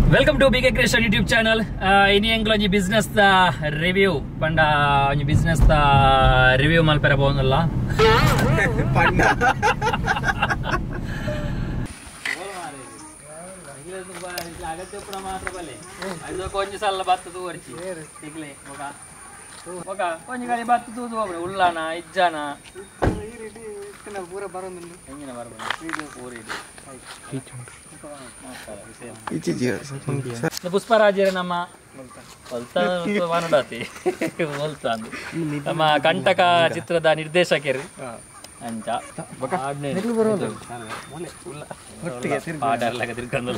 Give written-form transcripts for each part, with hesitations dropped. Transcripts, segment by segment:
Welcome to BK Creation YouTube channel. Ini yang lagi business da review. Panda ini business da review mal pera pohon lah. Panda. Agak tu pernah masuk balik. Aduh kau ni salah batu tu orci. Tikle, moga. Moga, kau ni kali batu tu apa? Ullana, ijana. Kena pura baru dulu. Ini na baru. Video pura ini. ಪುಷ್ಪರಾಜರ ನಮ್ಮ ವನಡತಿ ನಮ್ಮ ಕಂಟಕ ಚಿತ್ರದ ನಿರ್ದೇಶಕರು ಅಂಚ ಆಡರ್ಲಾಗ ತಿರ್ಕೊಂಡು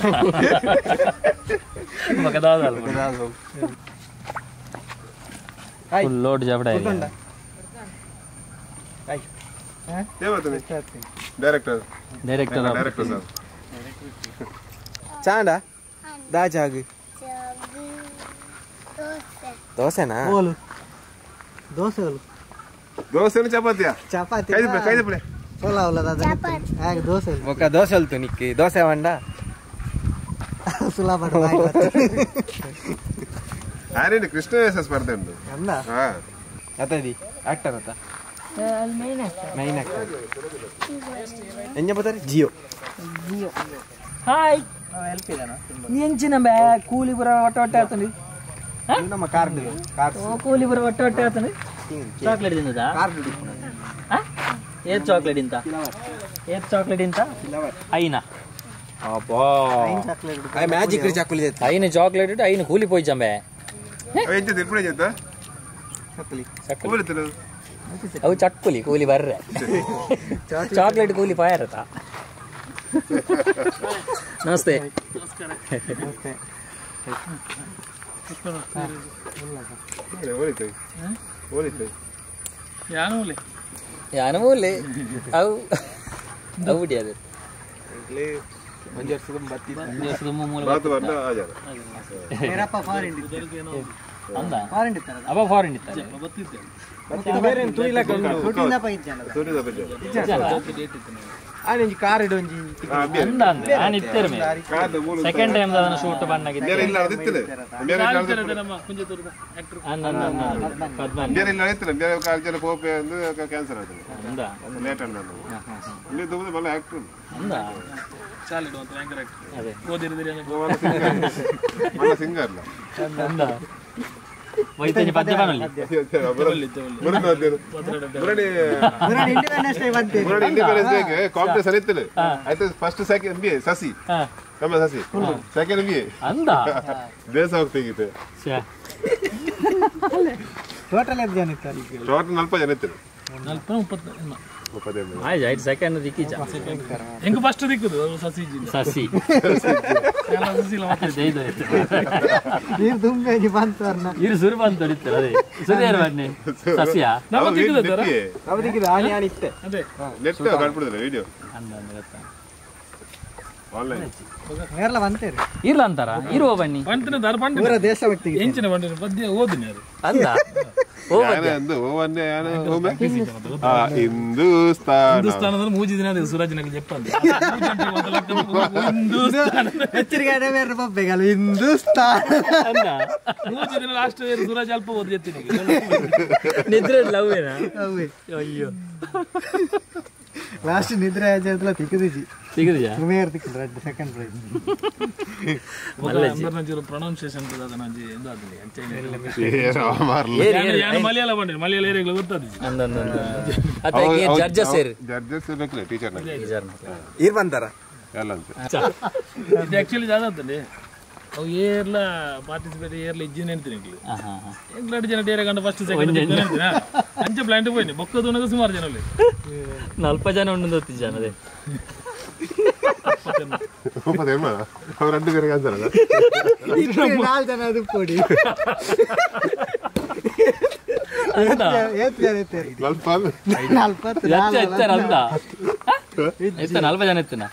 ಲೋಡ್ ಜಬಡ director Canda? Da jagi. Dosa na? Olu. Dosa olu. Dosa ni chapati ya? Chapati. Kaide pule. Ola ola da. Chapati. Ag dosa olu. Moka dosa olu tu nikki. Dosa vanda. Sula bada. Are ni Krishna versus Sparta undu. Anna? Ha. Ata di. Actor ata. Main actor. Main actor. Enja patari? Gio. Gio. Hi. Help idana. ಎಂಚಿನ ಬೇ ಕೂಲಿ ಬರ ಒಟ್ಟ ಆತನಿ ನಮ್ಮ card ಕೂಲಿ ಬರ ಒಟ್ಟ ಆತನಿ chocolate ತಿನ್ನದಾ card ಏತ್ chocolate ಇಂತ ಏತ್ ಚಾಕ್ಲೇಟ್ ಇಂತ ಐನ ಅಬ್ಬಾ ಐನ್ ಚಾಕ್ಲೇಟ್ ಐ ಮ್ಯಾಜಿಕ್ ಚಾಕ್ಲೇಟ್ ಐನ ಚಾಕ್ಲೇಟ್ ಐನ ಕೂಲಿ ಪೋಯ್ ಜಂಬೆ ಎಂತ ತಿರ್ಪುಳೆ ಜಂತ ಚಕ್ಕಲಿ ಕೂಲಿ ತಿರು ಅವು ಚಕ್ಕುಲಿ ಕೂಲಿ ಬರ್ರೆ ಚಾಕ್ಲೇಟ್ ಕೂಲಿ ಪಾಯರತ ನಮಸ್ತೆ ನಮಸ್ತೆ ಯಾನಮೂಲೆ ಅವು ಅವು ಬಿಡಿಯದು ಮಂಜರ್ ಸುಗಮ್ ಬತ್ತಿ ಮೇರಪ್ಪ ಫಾರಿನ್ ಅಂದ ಫಾರಿನ್ ಇತ್ತರ ಅವ ಫಾರಿನ್ ಇತ್ತಾರೆ ಬತ್ತಿದ್ದೆ ಬೇರೆ ತುಳಿಲ ತುಟಿನ ಪೈಜ್ಜನ ಆನೆಂಜಿ ಕಾರ್ ಇಡೊಂಜಿ ಅಂದ ಅಂದ ನಾನು ಇತ್ತೇರು ಮೇ ಸೆಕೆಂಡ್ ಟೈಮ್ ಅದನ್ನ ಶೂಟ್ ಬಣ್ಣಾಗಿದ್ದೆ ಬೇರೆ ಇಲ್ಲ ಅದಿತ್ತಿದೆ ಬೇರೆ ಇಲ್ಲ ನಮ್ಮ ಕುಂಜತೂರದ ಆಕ್ಟರ್ ಅಂದ ಪದ್ಮನ್ ಬೇರೆ ಇಲ್ಲ ಅದಿತ್ತಿದೆ ಬೇರೆ ಕಾಲ್ಜನ ಕೋಪೆ ಅಂದು ಕ್ಯಾನ್ಸರ್ ಆಯ್ತು ಅಂದ ಲೇಟ್ ಅಂದ ಇಲ್ಲಿ ದುಮ್ಮದ ಮಲ್ಲ ಆಕ್ಟರ್ ಅಂದ ಚಾಲಿಡು ಅಂತ ಭಯಂಕರ ಆಕ್ಟರ್ ಅದೇ ಓದಿರಿದಿರಿ ಮಲ್ಲ ಸಿಂಗರ್ ಅಲ್ಲ ಅಂದ ವೈತನಿ ಪದ್ಯ ಬನಲಿ ಮುರಡಿ ಇಂಡಿಪೆಂಡೆನ್ಸ್ ಡೇಗೆ ಕಾಂಪಿಟೇಷನ್ ಇತ್ತು ಆಯ್ತು ಫಸ್ಟ್ ಸೆಕೆಂಡ್ ಬಿ ಸಸಿ ನಮ್ಮ ಸಸಿ ಸೆಕೆಂಡ್ ಬಿ ಅಂದ ದೇಶ ಹೋಗ್ತಿತ್ತು ಟೋಟಲ್ ಎಷ್ಟು ಜನ ಇತ್ತು ಟೋಟಲ್ 40 ಜನ ಇತ್ತು 40 ಆಯ್ತು ಆಯ್ತು ಸೆಕೆಂಡ್ ದಿಕ್ಕಿಜ ಹೆಂಗ ಫಸ್ಟ್ ದಿಕ್ಕದು ಸಸಿ ಸಸಿ ಎಲ್ಲ ಸಸಿಲ ಮತ್ತೆ ದೇಯ್ದು ನೀರು ದುಂಬೆಜಿ ಬಂತರ್ನ ಇರು ಸುರು ಬಂತು ಹೊಡಿತಾರೆ ಅದೇ ಸುರಿಯರ್ ಬನ್ನಿ ಸಸಿಯ ನಮ್ಮ ದಿಕ್ಕದ ತರ ಅವರಿಗೆ ಆನಿ ಆನಿ ಇತ್ತೆ ಅದೇ ನೆಟ್ ಕಾಣ್ಬಿಡಿದ್ರೆ ವಿಡಿಯೋ ಅಂದ ಅಂದ ಗೊತ್ತಾ ಆನ್ಲೈನ್ ನೇರ್ಲ ಬಂತೇರಿ ಇರ್ಲ ಅಂತಾರ ಇರುವ ಬನ್ನಿ ಬಂತನ ದರ ಬಂಡ ಪೂರ ದೇಶಭಕ್ತಿ ಎಂಚಿನ ಬಂಡ ಪದ್ಯ ಓದಿನಿ ಅದು ಅಂದ ಹಿಂದೂಸ್ತಾನದಲ್ಲಿ ಮೂಜಿ ದಿನ ಸುರಾಜನಗರ చెప్పండి ಎಚ್ಚರಿಕೆ ಬೇರೆ ಬಬ್ಬೇಗಲ್ಲ ಹಿಂದೂಸ್ತಾನ ಮೂಜಿ ದಿನ ಲಾಸ್ಟ್ ಸುರಾಜ್ ಅಲ್ಪ ಓದಿ ಎತ್ತೀನಿ ನಿದ್ರೆ ಲವ್ವೇನಾ ಅಯ್ಯೋ ಲಾಸ್ಟ್ ನಿದ್ರೆ ಆಜಾದ್ಲ ತಿಕ್ಕದಿಜಿ ಸಿಗದಿಯಾ ಪ್ರೀಮಿಯರ್ ತಿಕ್ಕದ ರೆಡ್ ಸೆಕೆಂಡ್ ಪ್ರೈಸ್ ಮಲ್ಲಜಿ ಪ್ರೊನೌನ್ಸಿಯೇಷನ್ ಅಂತ ನಾಜಿ ಎಂದಾದಲ್ಲಿ ಅಂಚೈನ ಮಲಯಾಳ ಬಂಡಿ ಮಲಯಾಳ ಏರಿಯಾಗಳು ಗೊತ್ತದಿ ಅಂದ ಅತ್ತೆ ಜಡ್ಜಸ್ ಸೇರಿ ಜಡ್ಜಸ್ ಇರಬೇಕು ಟೀಚರ್ ಇರ್ ಬಂತಾರ ಎಲ್ಲ ಅಂತ ಇದು ಆಕ್ಚುಲಿ ಜಾದ ಅಂತಂడి ಅವು ಏರ್ಲ ಪಾರ್ಟಿಸಿಪೇಟ್ ಏರ್ಲ ಇಜ್ಜಿನ ಹೇಳ್ತೀನಿ ಎಂಗ್ಲಾಡ್ ಜನ ಡೇರೆ ಕಂಡು ಫಸ್ಟ್ ಸೆಕೆಂಡ್ ಹೇಳ್ತೀನಿ ಅಂಚೆ ಪ್ಲಾಂಟ್ ಹೋಯ್ನಿ ಬೊಕ್ಕದೊನಗ ಸುಮಾರು ಜನ ಅಲ್ಲಿ 40 ಜನ ಉಂಡು ಗೊತ್ತಿ ಜನ ಅದೇ ಅವ್ರು 2 ಕರೆಗೆ ಅಂತಾರಲ್ಲ 4 ಜನ ಅದು ಕೊಡಿ ಅಂದ ಎತ್ತೇರಿ 40 ಎತ್ತರ ಅಂದ ಎತ್ತ 40 ಜನ ಎತ್ತನ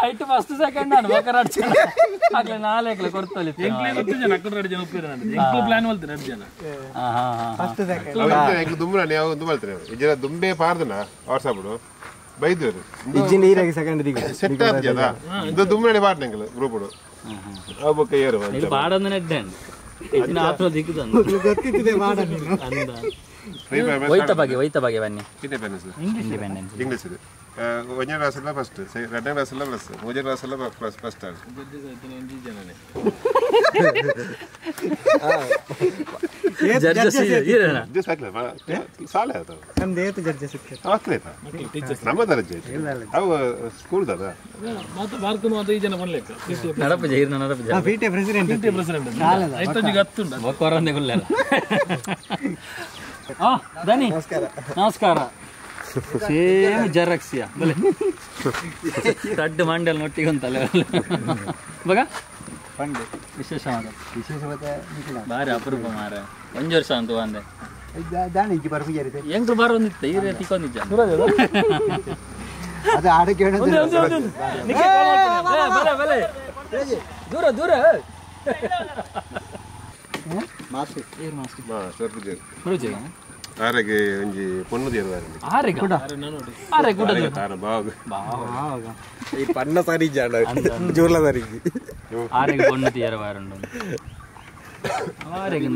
ಐಟು ಫಸ್ಟ್ ಸೆಕೆಂಡ್ ನಾನು ಬೇಕಾರೆ ಆಗ್ಲೇ ನಾಲ್ಕು ಕೊಡ್ತಲ್ಲಿ ಜನ ಅక్కడ 2 ಜನ ಒಪ್ಪಿರ ನಾನು ಪ್ಲಾನ್ ಮಾಡ್ತೀನಿ 2 ಜನ ಫಸ್ಟ್ ಸೆಕೆಂಡ್ ದುಂಬೆ ಪಾರ್ದನ ವಾಟ್ಸಾಪ್ ಬೈದ್ರು ಇಜ್ಜಿನ ನೀರಾಗಿ ಸೆಕೆಂಡ್ ದಿಗ ಸೆಟ್ ಆಗ್ತದ ಇದು ದುಮ್ಮನೆ ಪಾಡ್ನೆಂಗಲು ಗ್ರೂಪ್ ಆ ಬೊಕ್ಕ ಏರು ಇದು ಬಾಡಂದನೆ ಇದ್ದೇನೆ ಇದನ್ನ ಆತ್ರ ದಿಕ್ಕುದಂತ ಗೊತ್ತಿದೆ ಮಾಡ ವೈತ ಬಗ್ಗೆ ಬನ್ನಿ ಇಂಡಿಪೆಂಡೆನ್ಸ್ ಇಂಗ್ಲಿಷ್ ಇದು ಒಂದನೇ ಕ್ಲಾಸೆಲ್ಲ ಫಸ್ಟ್ ಎರಡನೇ ಕ್ಲಾಸೆಲ್ಲ ಪ್ಲಸ್ ಮೂರನೇ ಕ್ಲಾಸೆಲ್ಲ ಫಸ್ಟ್ ಆಗ ಸಾಲ ನಮ್ಮ ದರ್ಜೆ ಅವು ಸ್ಕೂಲ್ ದಾದ ದನಿ ನಮಸ್ಕಾರ ಸೇಮ್ ಜರಕ್ಸಿಯ ಬಲೆ ದೊಡ್ಡ ಮಂಡಲ್ ನೊಟ್ಟಿಗೆ ಉಂಟಲ್ಲ ಬಗ ಪಂಡೆ ವಿಶೇಷವಾದ ಬಾರಿ ಅಪರೂಪ ಮಾರ ಒಂದು ವರ್ಷ ಅಂತ ಬಂದೆ ಹೆಂಗ್ ಬರೋದಿತ್ತು ಈ ರೀತಿ ಕೊಂದಿದ್ದ ದೂರ ದೂರ ಆರೆಗೆ ಒಂಜಿ ಪೊಣ್ಣು ದೇರು ಈ ಪಣ್ಣ ಸಾರಿ ಜೂರ್ಲ ಸಾರಿಗೆ ಆರೆಗೆ ಪೊಣ್ಣು ತೀರ ವಾರುಂಡು ಆರೆಗೆ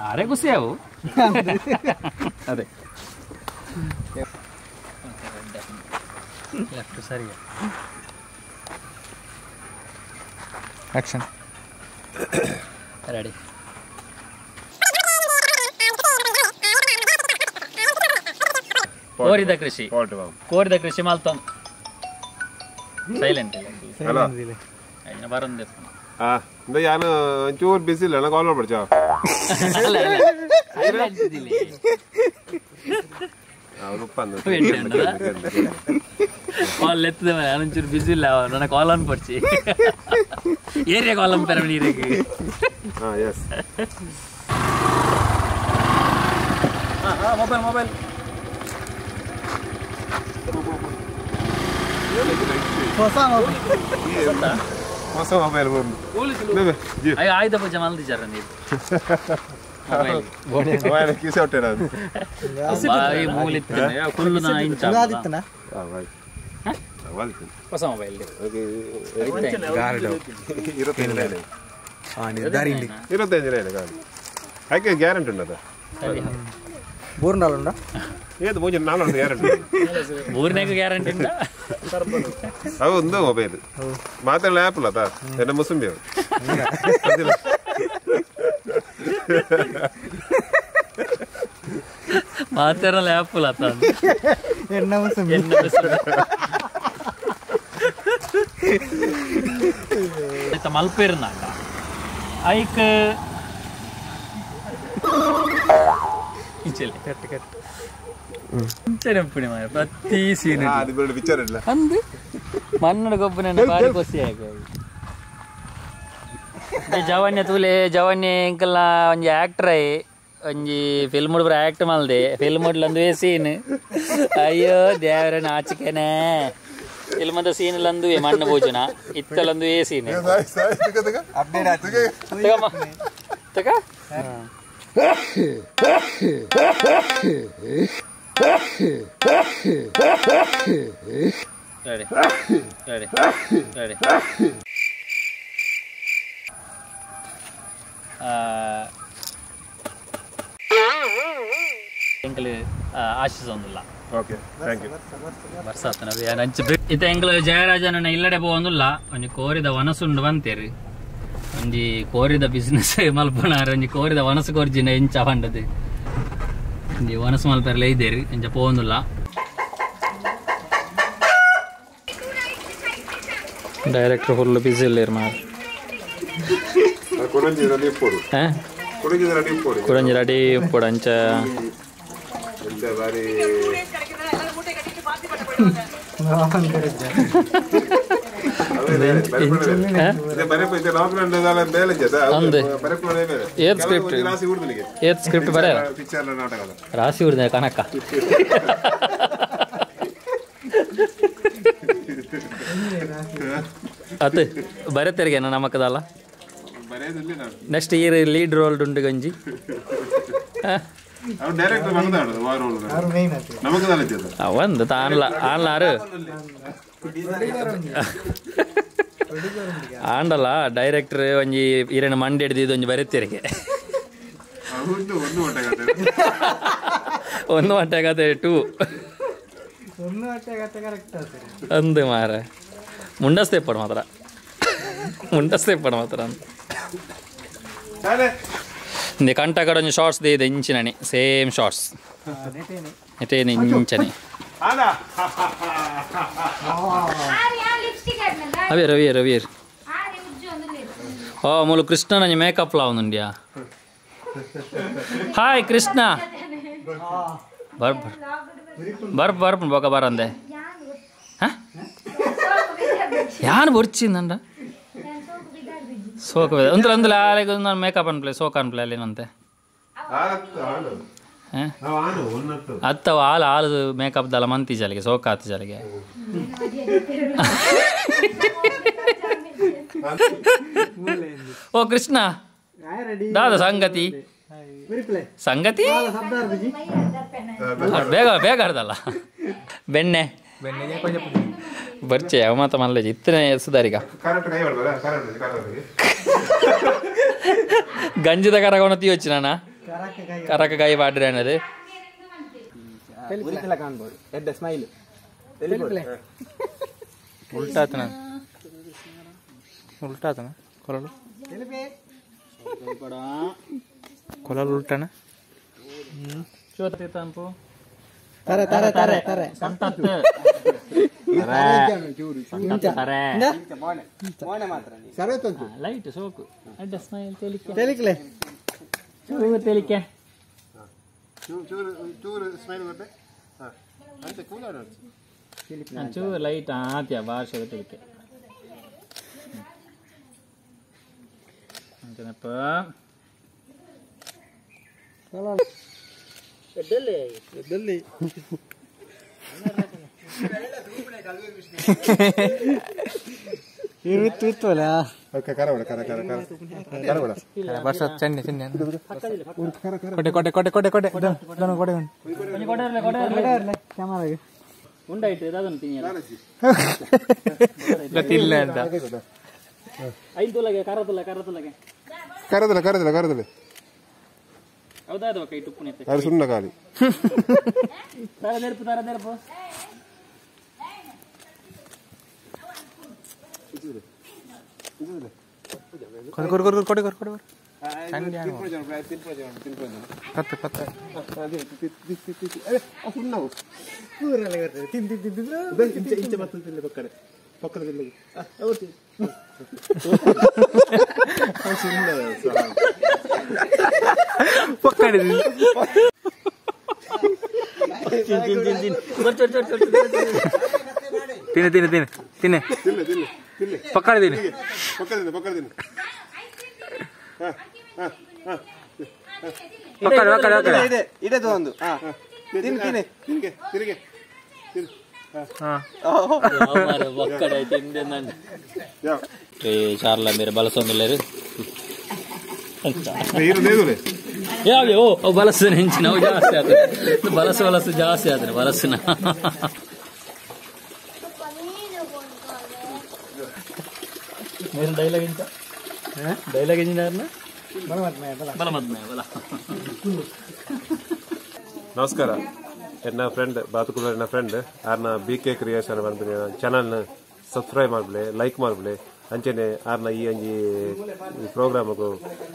ಆರೆ ಖುಷಿಯಾವು ಅದೇ ಲೆಫ್ಟ್ ಸರಿ ಆಕ್ಷನ್ ರೆಡಿ ಕೋರಿದ ಕೃಷಿ ಮಾಲ್ತಂ ಸೈಲೆಂಟ್ ಬರಂದೆ ನಾನು ಒಂಚೂರು ಬಿಸಿ ಇಲ್ಲ ಕಾಲ್ ಮಾಡ್ಬಿಡ್ಚ ಕಾಲ್ ಎತ್ತದ ಮೇಲೆ ಒಂಚೂರು ಬಿಸಿ ಇಲ್ಲ ನನ್ನ ಕಾಲ್ ಅನ್ ಪಡ್ಚಿ ಏರಿಯಾ ಕಾಲ್ ಅಂಪೇರ ನೀರಿಗೆ ಮೊಬೈಲ್ ಹೊಸ ಮೊಬೈಲ್ ಬಂದು ಆಯ್ದ ಪೂಜೆ ಮಲ್ದಿಚಾರ ನೀವು ಕಿಸೆ ಹೊಟ್ಟೆ ಹೊಸ ಮೊಬೈಲ್ ഇരുപത്തഞ്ചിനായിരം കാണും അതൊക്കെ ഗ്യാരണ്ടി ഉണ്ടോ ಮೂರ್ನಾಳುಂಡ ഏത് 4 ഗ്യാരണ്ടി ಮೂರನೇಗೆ ಗ್ಯಾರಂಟಿ ಉಂಟಾ അത് എന്തോ മൊബൈൽ മാത്രമല്ല ആപ്പിൾ അതാ എന്റെ മുസ്ലിം ಮಾತಾಡಲ್ಲ ಆ್ಯಪಲ್ ಆತ ಮಲ್ಪೇರ್ನಾಗ ಐಕ್ ചെറുപ്പിണി പ്രതി സീൻ ಅಂದು ಮನ್ನಡ ಗೊಬ್ಬನ ಬಾರಿ ಖುಷಿ ಆಗಿ ಜವನ್ಯ ತೂಲೆ ಜವನ್ಯ ಇಂಕಲ್ಲ ಒಂಜಿ ಆಕ್ಟರ್ ಒಂಜಿ ಫಿಲ್ಮ್ ಪೂರ ಆಕ್ಟ್ ಮಲ್ದೆ ಫಿಲ್ಮ್ ಒಂದೇ ಸೀನ್ ಅಯ್ಯೋ ದೇವರ ನಾಚಿಕೆನೆ ಫಿಲ್ಮದ ಸೀನ್ಲಂದು ಮಣ್ಣು ಭೋಜನ ಇತ್ತಲಂದು ಸೀನ್ ತಗ ready ಎಂಕಲ್ ಆಶಿಸೊಂದಿಲ್ಲ ಓಕೆ ಥ್ಯಾಂಕ್ ಯು ಬರ್ಸಾತನ ನಂಚು ಇತ್ತ ಎಂಕಲ್ ಜಯರಾಜನ ಇಲ್ಲಡೆ ಪೋವೊಂದುಲ್ಲ ಒಂಜಿ ಕೋರಿದ ವನಸುಂಡು ಬಂತೇರಿ ಒಂಜಿ ಕೋರಿದ ಬಿಸ್ನೆಸ್ ಮಲ್ಪನಾರ ಒಂಜಿ ಕೋರಿದ ವನಸು ಕೊರ್ಜಿನ ಇಂಚ ಪಂಡದು ಒಂಜಿ ವನಸು ಮಲ್ಪೆರ್ಲ ಇದ್ದೇರಿ ಇಂಚ ಪೋವೊಂದುಲ್ಲ ಡೈರೆಕ್ಟರ್ ಫುಲ್ ಬಿಸಿ ಇಲ್ಲೇರು ಮಾರು ಕುರಂಜಿ ರೆಡಿ ಪೋಡು ಅಂಚ ಏತ್ ಸ್ಕ್ರಿಪ್ಟ್ ಬರ ರಾಸಿ ಹುಡ್ದೆ ಕಣಕ್ಕ ಅದು ಬರತ್ತರಿಗೆ ನಮಕದಲ್ಲ ನೆಕ್ಸ್ಟ್ ಇಯರ್ ಲೀಡ್ ರೋಲ್ ಉಂಟು ಗಂಜಿ ಅವ್ರು ಡೈರೆಕ್ಟ್ ಬಂದಾಡು ಅವ್ರು ಮೇನ್ ಆಯ್ತು ನಮಗೆ ತಲೆತಿದ್ದು ಒಂದು ಆನ್ಲಾರು ಆಂಡಲ್ಲ ಡೈರೆಕ್ಟರ್ ಒಂಜಿ ಈರಣ್ಣ ಮಂಡಿ ಹಿಡಿದು ಒಂಜಿ ಬರೀತಿರಿಗೆ ಒಂದು ಹೊಟ್ಟೆಗತೆ 2 ಒಂದು ಹೊಟ್ಟೆಗತೆ ಕರೆಕ್ಟ್ ಆಗ್ತದೆ ಅಂದು ಮಾರ ಮುಂಡಸ್ತೆಪ್ಪಡು ಮಾತ್ರ ಇಂದೆ ಕಂಟ ಕಡೆ ಒಂದು ಶಾರ್ಟ್ಸ್ ಇದೆ ಇಂಚಿನನೆ ಸೇಮ್ ಶಾರ್ಟ್ಸ್ ಎಟೇನೆ ಇಂಚನೆ ರವಿಯರ್ ಓ ಮೂಲು ಕೃಷ್ಣ ನಂಜಿ ಮೇಕಪ್ లా ఉందిండియా ಹಾಯ್ ಕೃಷ್ಣ ಬರ್ಪ ಬೊಕ ಬರಂದೆ ಯಾನು ಬೊರ್ಚಿಂದಂಡ ಸೋಕ ಒಂದುಲ ನಾನು ಮೇಕಪ್ ಅನ್ಪ್ಲೆ ಸೋಕ ಅನ್ಪ್ಲೆ ಅಲ್ಲೇನಂತೆ ಅತ್ತವ ಹಾಲು ಮೇಕಪ್ ದಲ್ಲ ಮಂತಿ ಜಲಿಗೆ ಸೋಕ ಆತಿ ಜಲಿಗೆ ಓ ಕೃಷ್ಣ ದಾದ ಸಂಗತಿ ಬೇಗ ಅರ್ದಲ್ಲ ಬೆಣ್ಣೆ ಬರ್ಚೆ ಅವ ಮಾತ ಮಲ್ಲ ಇತ್ತನೇ ಸುಧಾರಿಗ ಗಂಜಿದ ಕರಗವನ ತೀವಚ್ಚಿ ನಾನ ಕರಕ ಕೈ ಬಾಡ್ರೆ ಅನ್ನದು ಉಲ್ಟಾತನ ಕೊಲಲು ಉಲ್ಟಾನ ತಂಪು ಲೈಟ್ ಸೋಕು ತೇಲಿಕೆ ಚೂರು ಲೈಟ್ ಆತ್ಯ ಭಾಷೆ ತೇಲಿಕೆ ಅಂಚನಪ್ಪ ಎಡ್ಡಲ್ಲಿ ಇರುತ್ತಲ್ಲ ಓಕೆ ಕರವಡ ವರ್ಷ ಚೆನ್ನೆ ಕೊಟ್ಟೆ ಕ್ಯಾಮರಾಗೆ ಉಂಡಾಯ್ತು ಅದನ್ನು ತಿನ್ನಿಲ್ಲ ಗೊತ್ತಿಲ್ಲ ಅಂತ 5 ತುಲಗೆ ಕರದಲ್ಲ ಹೌದಾದ ಕೈ ಟುಪ್ಪುನೆ ಅದು ಸುಣ್ಣ ಖಾಲಿ ತರದೆರ್ಪು ಕೊಡೆ ತಿನ್ನೆ ಪಕ್ಕಡ ತಿನ್ನಿ ಇದೆ ಒಂದು charla mere balasondeleru ಬಲಸು ಹೆಂಚಿ ನಾವು ಜಾಸ್ತಿ ಆದ್ರೆ ಬಲಸು ಜಾಸ್ತಿ ಆದ್ರೆ ಬಲಸಿನ మీరు డైలాగ్ ఇంజనీర్ ನಮಸ್ಕಾರ ಎನ್ನ ಫ್ರೆಂಡ್ ಬಾತುಕುಲ ಎನ್ನ ಫ್ರೆಂಡ್ ಆರ್ನ BK ಕ್ರಿಯೇಷನ್ ಬಂದ ಚಾನಲ್ ಸಬ್ಸ್ಕ್ರೈಬ್ ಮಾಡ್ಬಲೆ ಲೈಕ್ ಮಾಡ್ಬಲೆ ಅಂಚನೆ ಆರ್ನ ಈ ಅಂಜಿ ಪ್ರೋಗ್ರಾಮ್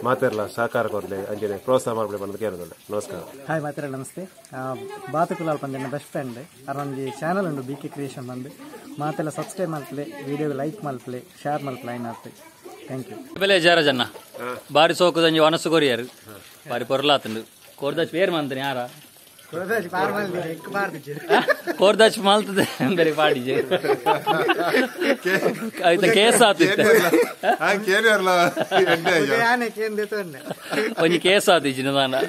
ಮಾತೆರ್ಲ ಸಹಕಾರ ಕೊರ್ಲೆ ಅಂಚನೆ ಪ್ರೋತ್ಸಾಹ ಮಾಡ್ಬಲೆ ಬಂದ ಕೇಳಿದ್ರೆ ನಮಸ್ಕಾರ ಹಾಯ್ ಮಾತೆರ ನಮಸ್ತೆ ಬಾತುಕುಲಾಲ್ ಪಂದ ಬೆಸ್ಟ್ ಫ್ರೆಂಡ್ ಅರೊಂದು ಚಾನಲ್ ಉಂಡು BK ಕ್ರಿಯೇಷನ್ ಬಂದು ಮಾತೆಲ್ಲ ಸಬ್ಸ್ಕ್ರೈಬ್ ಮಾಡ್ಪಲೆ ವಿಡಿಯೋ ಲೈಕ್ ಮಾಡ್ಪಲೆ ಶೇರ್ ಮಾಡ್ಪಲೆ ಆಯ್ತು ಥ್ಯಾಂಕ್ ಯು ಬೆಲೆ ಜಯರಾಜಣ್ಣ ಬಾರಿ ಸೋಕುದಂಜಿ ವನಸ್ಸು ಕೊರಿಯರು ಬಾರಿ ಪೊರ್ಲಾತಂಡು ಕೋರ್ದಾಚ್ ಬೇರೆ ಮಾಡ್ತಾನೆ ಯಾರ ಕೋರ್ದಾಚ್ ಮಾಲ್ತದೆ ಬೇರೆ ಪಾಡಿಜೆ ಕೇಸ್ ಆತಿತ್ತು ಒಂಜಿ ಕೇಸ್ ಆತಿಜ್ಜಿನ ನಾನು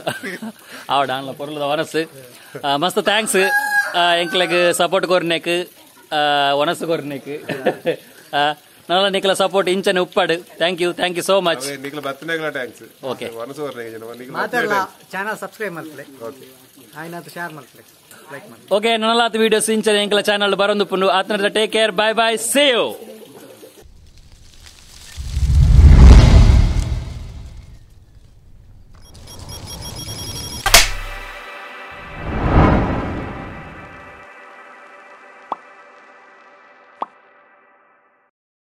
ಆವಡ ಅಲ್ಲ ಪೊರ್ಲದ ವನಸ್ಸು ಮಸ್ತ್ ಥ್ಯಾಂಕ್ಸ್ ಎಂಕ್ಲೆಗ್ ಸಪೋರ್ಟ್ ಕೊರ್ನೆಕ್ ವನಸ್ಸು ಕೊರ್ನೆಕ್ ನಲ್ಲ ನಿಖಲ ಸಪೋರ್ಟ್ ಇಂಚನೆ ಉಪ್ಪಾಡು thank you so much okay ಮಾತೆಲ್ಲ ಚಾನಲ್ ಸಬ್ಸ್ಕ್ರೈಬ್ ಮಾಡ್ತಲೆ ಆಯ್ನಾತು ಶೇರ್ ಮಾಡ್ತಲೆ ಲೈಕ್ ಮಾಡಿ ಓಕೆ ನನ್ನಲಾತ ವಿಡಿಯೋಸ್ ಇಂಚನೆ ಎಂಕಲ ಚಾನಲ್ ಬರೊಂದು ಪುಂಡು ಆತನದ take care bye bye see you